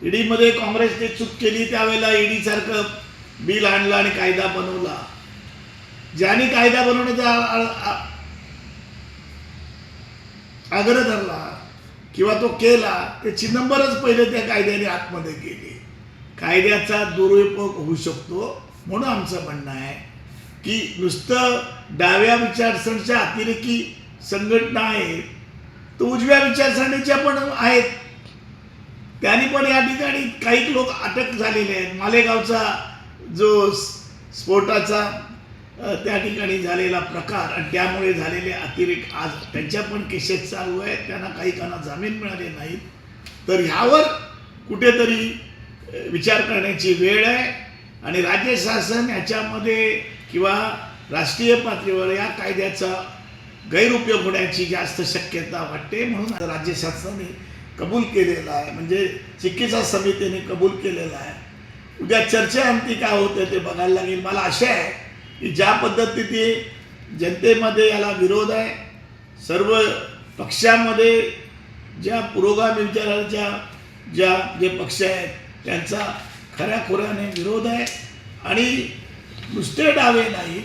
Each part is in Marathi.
ईडीमध्ये काँग्रेसने चूक केली त्यावेळेला ईडी सारखं बिल आणलं आणि कायदा बनवला. ज्यांनी कायदा बनवण्याचा आग्रह धरला किंवा तो केला त्याची नंबरच पहिले त्या कायद्याने आतमध्ये केली. कायद्याचा दुरुपयोग होऊ शकतो. म्हणून आमचं म्हणणं आहे की नुसतं डाव्या विचारसरणीच्या अतिरेकी संघटना आहेत तर उजव्या विचारसरणीच्या पण आहेत. त्यांनी पण या ठिकाणी काही लोक अटक झालेले आहेत. मालेगावचा जो स्फोटाचा त्या ठिकाणी झालेला प्रकार आणि त्यामुळे झालेले अतिरेक आज त्यांच्या पण केसेस चालू आहेत. त्यांना काही जामीन मिळाले नाहीत. तर ह्यावर कुठेतरी विचार करण्याची वेळ आहे आणि राज्य शासन ह्याच्यामध्ये किंवा राष्ट्रीय पातळीवर या कायद्याचा गैरउपयोग होण्याची जास्त शक्यता वाटते. म्हणून राज्य शासनाने कबूल केलेला आहे, म्हणजे चिकित्सा समितीने कबूल केलेला आहे. उद्या चर्चेअंती काय होतं ते बघायला लागेल. मला आशा आहे की ज्या पद्धतीने जनतेमध्ये याला विरोध आहे, सर्व पक्षामध्ये ज्या पुरोगामी विचाराच्या जे पक्ष आहेत त्यांचा खऱ्याखुऱ्याने विरोध आहे आणि नुसते डावे नाही,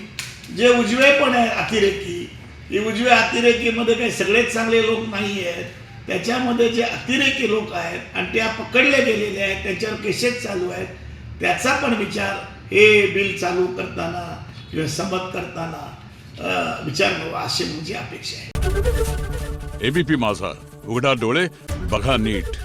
जे उजवे पण आहेत अतिरेकी, ही उजव्या अतिरेकीमध्ये काही सगळेच चांगले लोक नाही आहेत. त्याच्यामध्ये जे अतिरेकी लोक आहेत आणि त्या पकडले गेलेले आहेत, त्यांच्यावर केसेस चालू आहेत, त्याचा पण विचार हे बिल चालू करताना किंवा संमत करताना विचार व्हावा अशी माझी अपेक्षा आहे. एबीपी माझा, उघडा डोळे बघा नीट.